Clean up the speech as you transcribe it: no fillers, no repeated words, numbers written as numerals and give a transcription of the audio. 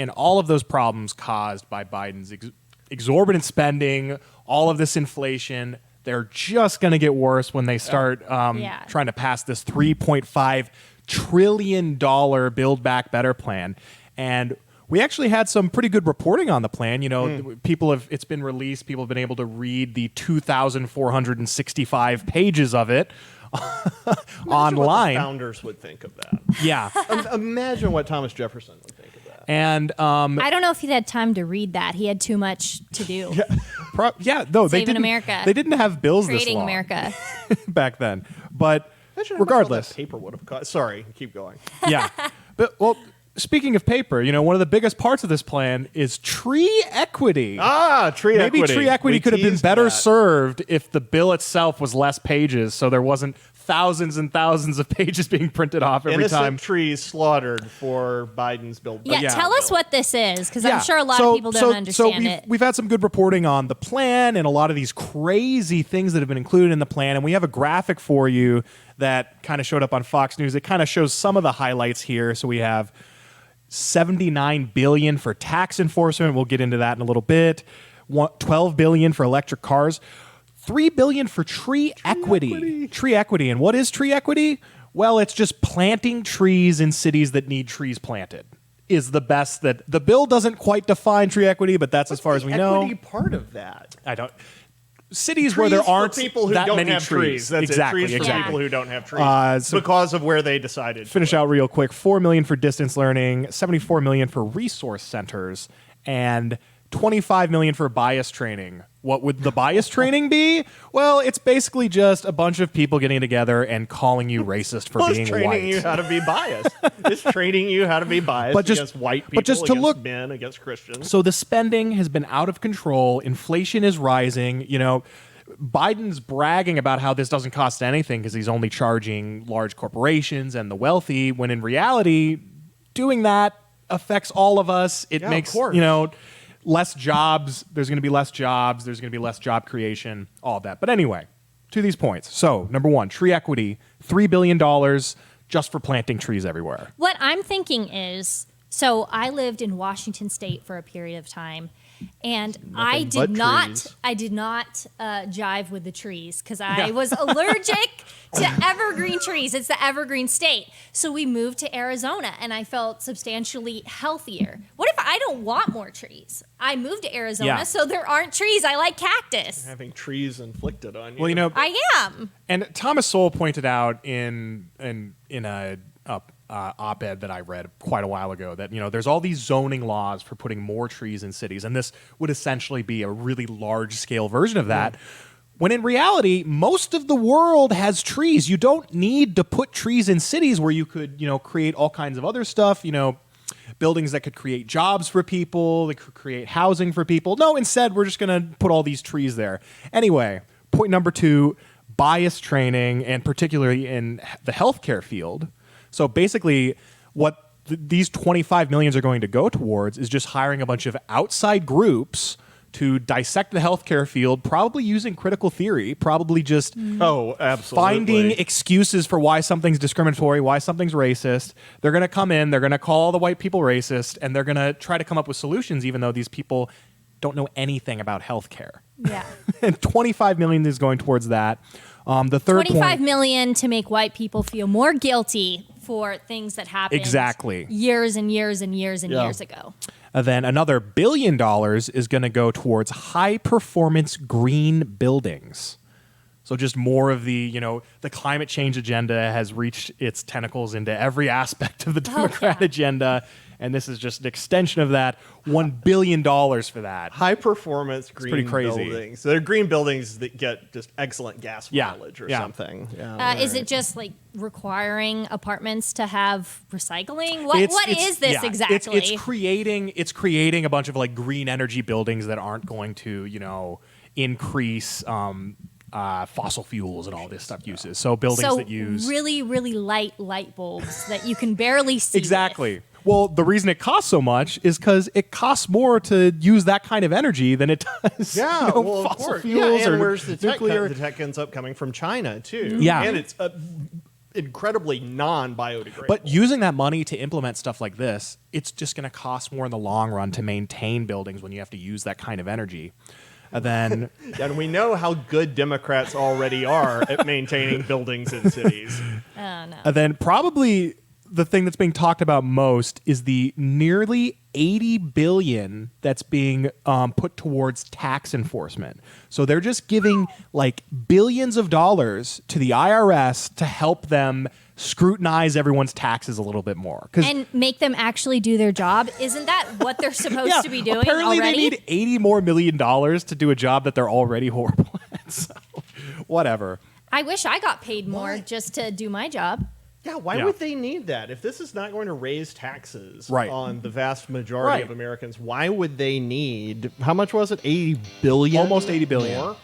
And all of those problems caused by Biden's exorbitant spending, all of this inflation, they're just going to get worse when they start trying to pass this $3.5 trillion Build Back Better plan. And we actually had some pretty good reporting on the plan. You know, it's been released. People have been able to read the 2,465 pages of it online. What the founders would think of that. Yeah. Imagine what Thomas Jefferson would think of that. And I don't know if he had time to read that. He had too much to do. Saving America. They didn't have bills Creating this long America back then. But Imagine regardless, how much all that paper would have cost. Sorry, keep going. Yeah. But well, speaking of paper, you know, one of the biggest parts of this plan is tree equity. Tree equity. Maybe tree equity could have been better served if the bill itself was less pages, so there wasn't thousands and thousands of pages being printed off every Innocent time. trees slaughtered for Biden's Build Back. Yeah, tell us what this is, because I'm sure a lot of people don't understand it. We've had some good reporting on the plan and a lot of these crazy things that have been included in the plan, and we have a graphic for you that kind of showed up on Fox News. It kind of shows some of the highlights here. So we have $79 billion for tax enforcement. We'll get into that in a little bit. $12 billion for electric cars. $3 billion for tree equity. Tree equity. And what is tree equity? Well, it's just planting trees in cities that need trees planted. Is the best that the bill doesn't quite define tree equity, but that's as far as we know. Equity part of that. I don't. Cities Trees where there aren't for people who that don't many have trees. That's exactly. it. Trees exactly. for people who don't have trees because of where they decided. Finish out real quick. $4 million for distance learning, $74 million for resource centers, and $25 million for bias training. What would the bias training be? Well, it's basically just a bunch of people getting together and calling you racist for being training white. you how to be biased. It's training you how to be biased against white people, against men, against Christians. So the spending has been out of control. Inflation is rising. You know, Biden's bragging about how this doesn't cost anything because he's only charging large corporations and the wealthy, when in reality, doing that affects all of us. It makes, less jobs. There's going to be less jobs. There's going to be less job creation, all of that. But anyway, to these points. So, number one, tree equity, $3 billion just for planting trees everywhere. What I'm thinking is, so I lived in Washington State for a period of time, and I did not jive with the trees because I was allergic to evergreen trees. It's the evergreen state. So we moved to Arizona, and I felt substantially healthier. What if I don't want more trees? I moved to Arizona, so there aren't trees. I like cactus. Having trees inflicted on you. Well, you know, I am. And Thomas Sowell pointed out in a op-ed that I read quite a while ago that, there's all these zoning laws for putting more trees in cities, and this would essentially be a really large-scale version of that. When in reality, most of the world has trees. You don't need to put trees in cities where you could, create all kinds of other stuff, buildings that could create jobs for people, that could create housing for people. No, instead, we're just going to put all these trees there. Anyway, point number 2, bias training, and particularly in the healthcare field. So basically, what these 25 millions are going to go towards is just hiring a bunch of outside groups to dissect the healthcare field, probably using critical theory, probably just finding excuses for why something's discriminatory, why something's racist. They're going to come in, they're going to call all the white people racist, and they're going to try to come up with solutions, even though these people don't know anything about healthcare. Yeah. And 25 million is going towards that. The third 25 million to make white people feel more guilty for things that happened years and years and years and years ago. Then another $1 billion is going to go towards high-performance green buildings. So just more of the, the climate change agenda has reached its tentacles into every aspect of the Democrat agenda. And this is just an extension of that. $1 billion for that. High-performance green crazy. buildings. So they're green buildings that get just excellent gas mileage or something. Is it just like requiring apartments to have recycling? What is this exactly? It's creating a bunch of like green energy buildings that aren't going to, increase fossil fuels and all this stuff uses. So buildings that use really, really light bulbs that you can barely see. Exactly. With. Well, the reason it costs so much is because it costs more to use that kind of energy than it does fossil fuels and or where's the nuclear. The tech ends up coming from China, too. Yeah. And it's incredibly non-biodegradable. But using that money to implement stuff like this, it's just going to cost more in the long run to maintain buildings when you have to use that kind of energy. And then, and we know how good Democrats already are at maintaining buildings in cities. Oh, no. And then probably the thing that's being talked about most is the nearly $80 billion that's being put towards tax enforcement. So they're just giving like billions of dollars to the IRS to help them scrutinize everyone's taxes a little bit more. And make them actually do their job. Isn't that what they're supposed to be doing apparently already? They need $80 million more to do a job that they're already horrible at. So, whatever. I wish I got paid more just to do my job. Yeah, why would they need that? If this is not going to raise taxes on the vast majority of Americans, why would they need, how much was it? 80 billion? Almost 80 billion. More?